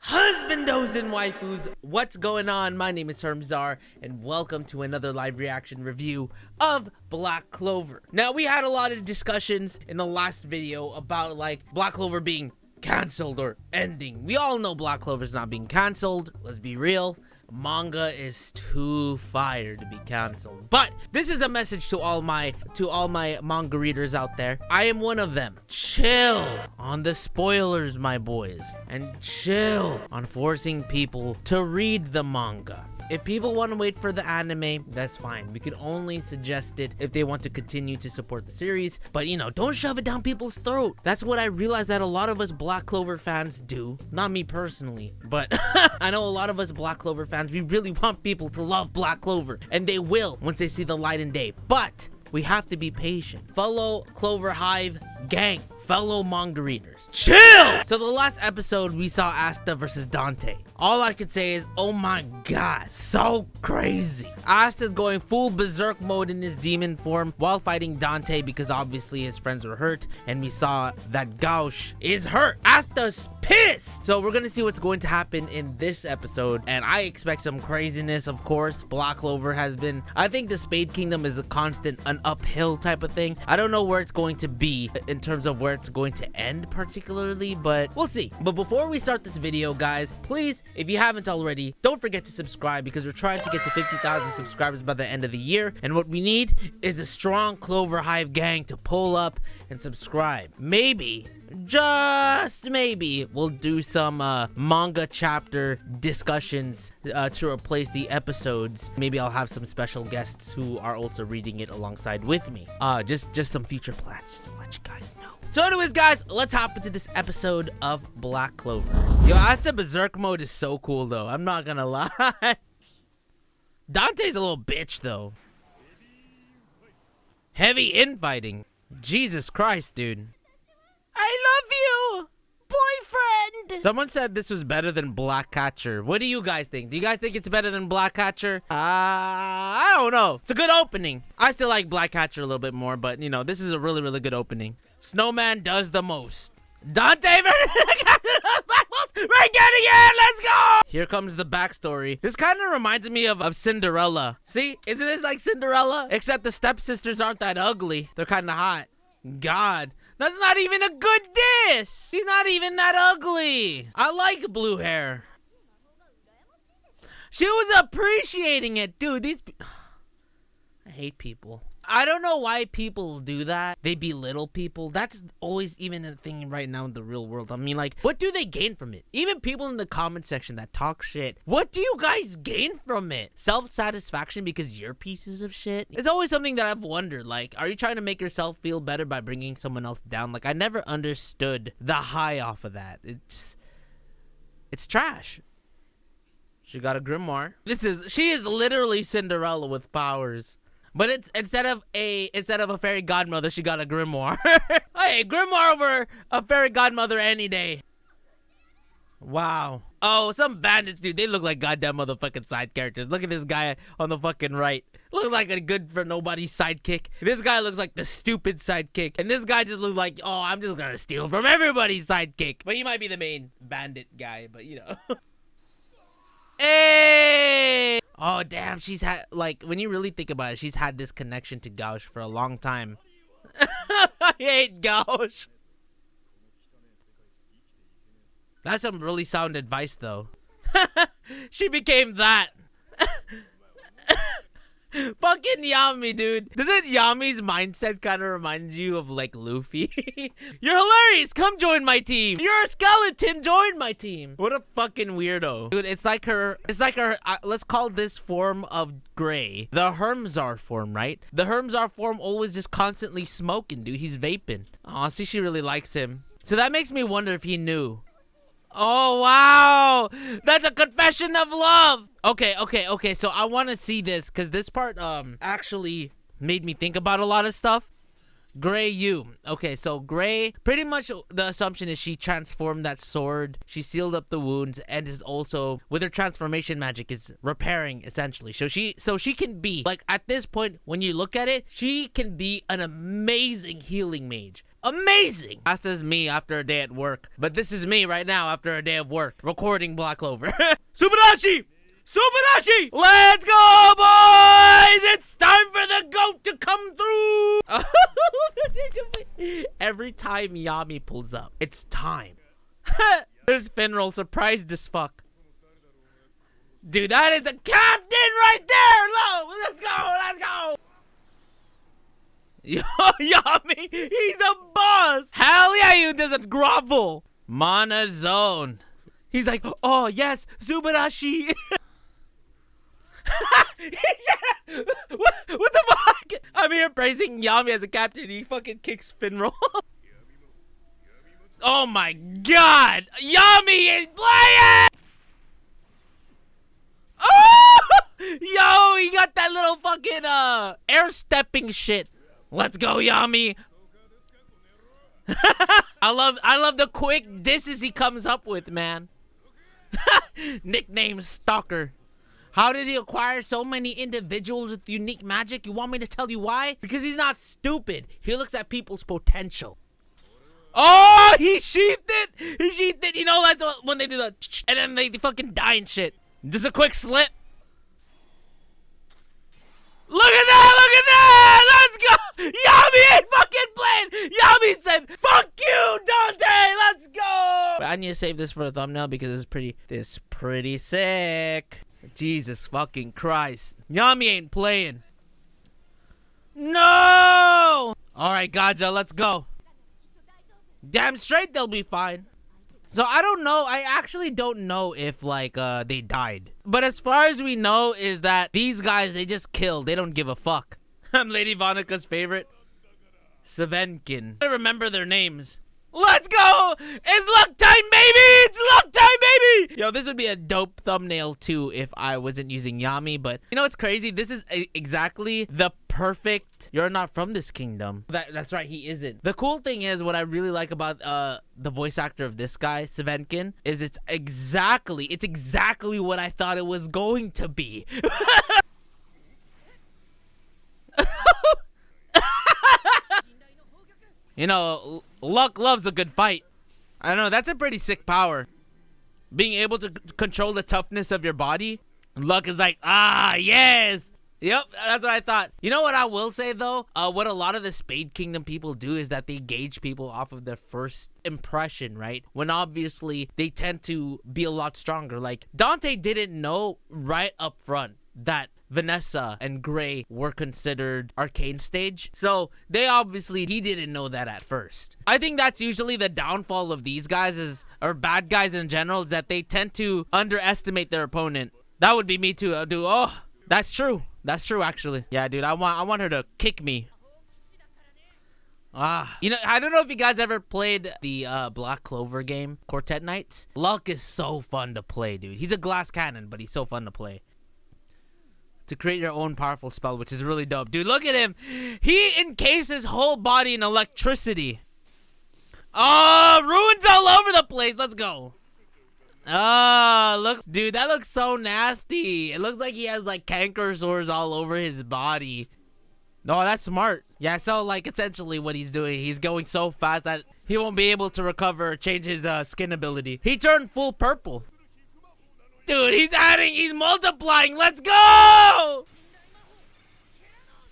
Husbandos and waifus, what's going on? My name is HERMSAUR, and welcome to another live reaction review of Black Clover. Now, we had a lot of discussions in the last video about, Black Clover being canceled or ending. We all know Black Clover's not being canceled. Let's be real. Manga is too fire to be canceled. But this is a message to all my manga readers out there. I am one of them. Chill on the spoilers, my boys, and chill on forcing people to read the manga. If people want to wait for the anime, that's fine. We can only suggest it if they want to continue to support the series. But, you know, don't shove it down people's throat. That's what I realized that a lot of us Black Clover fans do. Not me personally, but I know a lot of us Black Clover fans, we really want people to love Black Clover. And they will once they see the light and day. But we have to be patient. Fellow Clover Hive gang, fellow manga readers, chill! So the last episode, we saw Asta versus Dante. All I could say is, oh my god, so crazy. Asta's going full berserk mode in his demon form while fighting Dante because obviously his friends were hurt, and we saw that Gauche is hurt. Asta's pissed! So we're gonna see what's going to happen in this episode, and I expect some craziness, of course. Black Clover has been, I think the Spade Kingdom is a constant, an uphill type of thing. I don't know where it's going to be in terms of where it's going to end particularly, but we'll see. But before we start this video, guys, please, if you haven't already, don't forget to subscribe because we're trying to get to 50,000 subscribers by the end of the year, and what we need is a strong Clover Hive gang to pull up and subscribe. Maybe, just maybe, we'll do some manga chapter discussions to replace the episodes. Maybe I'll have some special guests who are also reading it alongside with me. Just some future plans, just to let you guys know. So anyways, guys, let's hop into this episode of Black Clover. Yo, Asta Berserk mode is so cool, though. I'm not gonna lie. Dante's a little bitch, though. Heavy infighting. Jesus Christ, dude. I love you, boyfriend. Someone said this was better than Black Catcher. What do you guys think? Do you guys think it's better than Black Catcher? I don't know. It's a good opening. I still like Black Catcher a little bit more, but, you know, this is a really, really good opening. Snowman does the most. Dante we're getting it! Let's go! Here comes the backstory. This kind of reminds me of Cinderella. See? Isn't this like Cinderella? Except the stepsisters aren't that ugly. They're kind of hot. God. That's not even a good diss. He's not even that ugly. I like blue hair. She was appreciating it. Dude, I hate people. I don't know why people do that. They belittle people. That's always even a thing right now in the real world. I mean, like, what do they gain from it? Even people in the comment section that talk shit. What do you guys gain from it? Self-satisfaction because you're pieces of shit? It's always something that I've wondered. Like, are you trying to make yourself feel better by bringing someone else down? Like, I never understood the high off of that. It's trash. She got a grimoire. She is literally Cinderella with powers. But it's instead of a fairy godmother, she got a grimoire. Hey, grimoire over a fairy godmother any day. Wow. Oh, some bandits, dude. They look like goddamn motherfucking side characters. Look at this guy on the fucking right. Look like a good for nobody sidekick. This guy looks like the stupid sidekick. And this guy just looks like, oh, I'm just gonna steal from everybody's sidekick. But he might be the main bandit guy, but you know. Hey! Oh, damn, she's had, like, when you really think about it, she's had this connection to Gauche for a long time. I hate Gauche. That's some really sound advice, though. She became that. Fucking YAMI, dude. Doesn't YAMI's mindset kind of remind you of, like, Luffy? You're hilarious. Come join my team. You're a skeleton. Join my team. What a fucking weirdo. Dude, it's like her, let's call this form of gray the HERMSAUR form, right? The HERMSAUR form always just constantly smoking, dude. He's vaping. Aw, see, she really likes him. So that makes me wonder if he knew. Oh, wow. That's a confession of love. Okay. So I want to see this because this part actually made me think about a lot of stuff. Gray Yu. Okay, so Gray, pretty much the assumption is she transformed that sword. She sealed up the wounds and is also, with her transformation magic, is repairing essentially. So she can be, like, at this point, when you look at it, she can be an amazing healing mage. Amazing. That's just me after a day at work. But this is me right now after a day of work, recording Black Clover. Subarashi! Subarashi! Let's go, boys! It's time for the goat to come through! Every time YAMI pulls up, it's time. There's Finral, surprised as fuck. Dude, that is the captain right there! Lo, let's go, let's go! Yo, YAMI, he's a boss! Hell yeah, you doesn't grovel! Mana zone. He's like, oh yes, Subarashi! what the fuck? I'm here praising YAMI as a captain. He fucking kicks Finral. Oh my god! YAMI is playing! Oh! Yo, he got that little fucking air stepping shit. Let's go, YAMI. I love the quick disses he comes up with, man. Nickname Stalker. How did he acquire so many individuals with unique magic? You want me to tell you why? Because he's not stupid. He looks at people's potential. Oh, he sheathed it. He sheathed it. You know, that's when they do the and then they fucking die and shit. Just a quick slip. Look at that! Look at that! Let's go! YAMI ain't fucking playing! YAMI said, "Fuck you, Dante! Let's go!" But I need to save this for a thumbnail because it's pretty sick. Jesus fucking Christ. YAMI ain't playing. No! Alright, Gaja, let's go. Damn straight they'll be fine. So I don't know. I actually don't know if like they died. But as far as we know is that these guys, they just kill. They don't give a fuck. I'm Lady Vonika's favorite. SVENKIN. I remember their names. Let's go! It's luck time, baby! It's luck time, baby! Yo, this would be a dope thumbnail too if I wasn't using YAMI, but you know what's crazy? This is exactly the perfect "you're not from this kingdom." That's right, he isn't. The cool thing is, what I really like about the voice actor of this guy, SVENKIN, is it's exactly what I thought it was going to be. You know, luck loves a good fight. I don't know, that's a pretty sick power. Being able to control the toughness of your body. Luck is like, ah, yes. Yep, that's what I thought. You know what I will say though? What a lot of the Spade Kingdom people do is that they gauge people off of their first impression, right? When obviously they tend to be a lot stronger. Like, Dante didn't know right up front that Vanessa and Gray were considered arcane stage. So he didn't know that at first. I think that's usually the downfall of these guys or bad guys in general, is that they tend to underestimate their opponent. That would be me too. I'll do, oh, that's true. That's true actually. Yeah, dude, I want her to kick me. You know, I don't know if you guys ever played the Black Clover game, Quartet Knights. Luck is so fun to play, dude. He's a glass cannon, but he's so fun to play. To create your own powerful spell, which is really dope. Dude, look at him. He encased his whole body in electricity. Oh, ruins all over the place. Let's go. Oh, look. Dude, that looks so nasty. It looks like he has, like, canker sores all over his body. No, that's smart. Yeah, so, like, essentially what he's doing, he's going so fast that he won't be able to recover or change his skin ability. He turned full purple. Dude, he's multiplying. Let's go!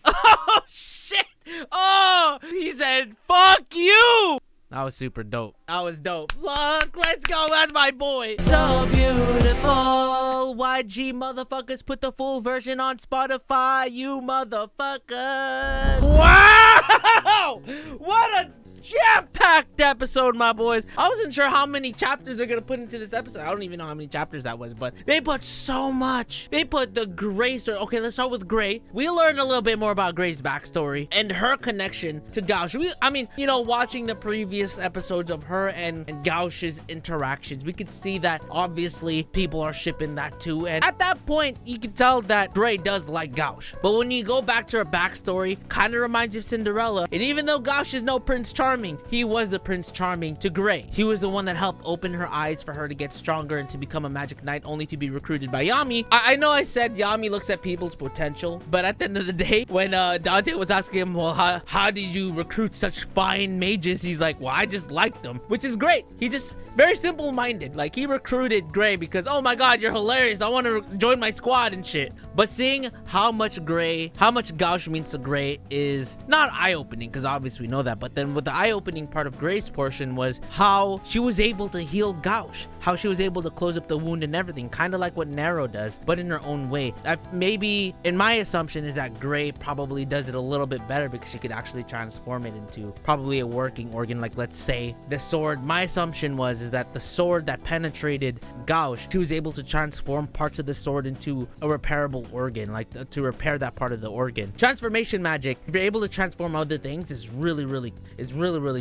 Oh, shit. Oh, he said, fuck you. That was super dope. That was dope. Look, let's go. That's my boy. So beautiful. YG motherfuckers, put the full version on Spotify, you motherfuckers. Wow! What a jam-packed episode, my boys. I wasn't sure how many chapters they're gonna put into this episode. I don't even know how many chapters that was, but they put so much. They put the Gray story. Okay, let's start with Gray. We learned a little bit more about Gray's backstory and her connection to Gauche. I mean, you know, watching the previous episodes of her and Gauche's interactions, we could see that obviously people are shipping that too. And at that point, you can tell that Gray does like Gauche. But when you go back to her backstory, kind of reminds you of Cinderella. And even though Gauche is no Prince Charming, Charming. He was the Prince Charming to Gray. He was the one that helped open her eyes for her to get stronger and to become a magic knight, only to be recruited by YAMI. I know I said YAMI looks at people's potential, but at the end of the day, when Dante was asking him, well, how did you recruit such fine mages? He's like, well, I just liked them, which is great. He just very simple-minded. Like, he recruited Gray because, oh my god, you're hilarious, I want to join my squad and shit. But seeing how much Gauche means to Gray is not eye-opening, because obviously we know that, but then with the eye-opening part of Gray's portion was how she was able to heal Gauche, how she was able to close up the wound and everything, kind of like what Nero does, but in her own way. Maybe, in my assumption, is that Gray probably does it a little bit better because she could actually transform it into probably a working organ, like let's say the sword. My assumption is that the sword that penetrated Gauche, she was able to transform parts of the sword into a repairable organ, like to repair that part of the organ. Transformation magic, if you're able to transform other things, is really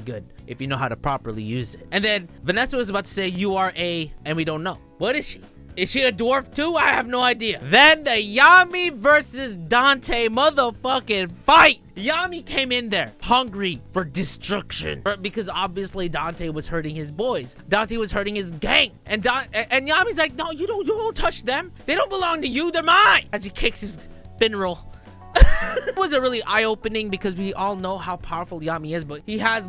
good if you know how to properly use it. And then Vanessa was about to say you are and we don't know. What is she? Is she a dwarf too? I have no idea. Then the YAMI versus Dante motherfucking fight. YAMI came in there hungry for destruction because obviously Dante was hurting his boys. Dante was hurting his gang. And YAMI's like, no, you don't touch them. They don't belong to you. They're mine. As he kicks his funeral. It wasn't really eye-opening because we all know how powerful YAMI is, but he has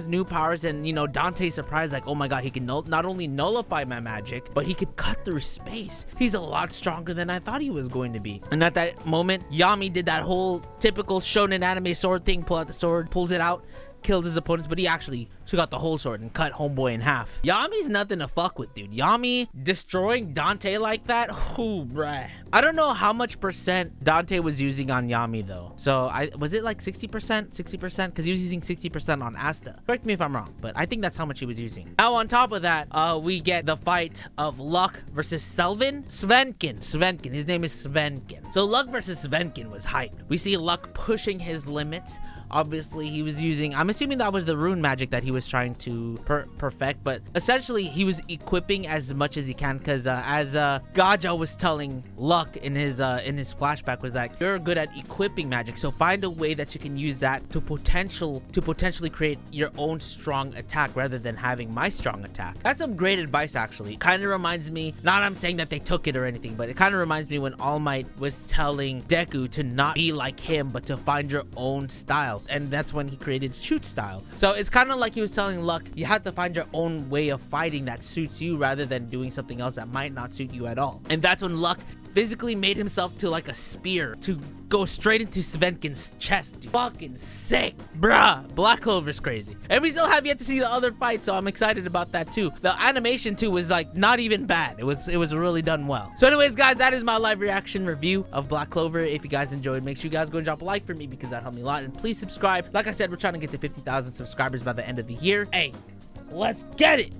new powers, and you know, Dante's surprised, like, oh my god, he can not only nullify my magic, but he could cut through space. He's a lot stronger than I thought he was going to be. And at that moment, YAMI did that whole typical shonen anime sword thing, pull out the sword, pulls it out, kills his opponents, but he actually took out the whole sword and cut homeboy in half. YAMI's nothing to fuck with, dude. YAMI destroying Dante like that, ooh, bruh. I don't know how much percent Dante was using on YAMI though. So was it like 60%? 60%? Because he was using 60% on Asta. Correct me if I'm wrong, but I think that's how much he was using. Now on top of that, we get the fight of Luck versus Svenkin. His name is Svenkin. So Luck versus Svenkin was hype. We see Luck pushing his limits. Obviously, he was using, I'm assuming that was the rune magic that he was trying to perfect, but essentially he was equipping as much as he can, because as Gaja was telling Luck in his flashback, was that you're good at equipping magic, so find a way that you can use that to potentially create your own strong attack rather than having my strong attack. That's some great advice, actually. Kind of reminds me, not I'm saying that they took it or anything, but it kind of reminds me when All Might was telling Deku to not be like him, but to find your own style. And that's when he created shoot style. So it's kind of like he was telling Luck, you have to find your own way of fighting that suits you rather than doing something else that might not suit you at all. And that's when Luck physically made himself to like a spear to go straight into Svenkin's chest, dude. Fucking sick, bruh. Black Clover's crazy. And we still have yet to see the other fight, so I'm excited about that too. The animation too was like not even bad. It was really done well. So anyways, guys, that is my live reaction review of Black Clover. If you guys enjoyed, make sure you guys go and drop a like for me because that helped me a lot. And please subscribe. Like I said, we're trying to get to 50,000 subscribers by the end of the year. Hey, let's get it.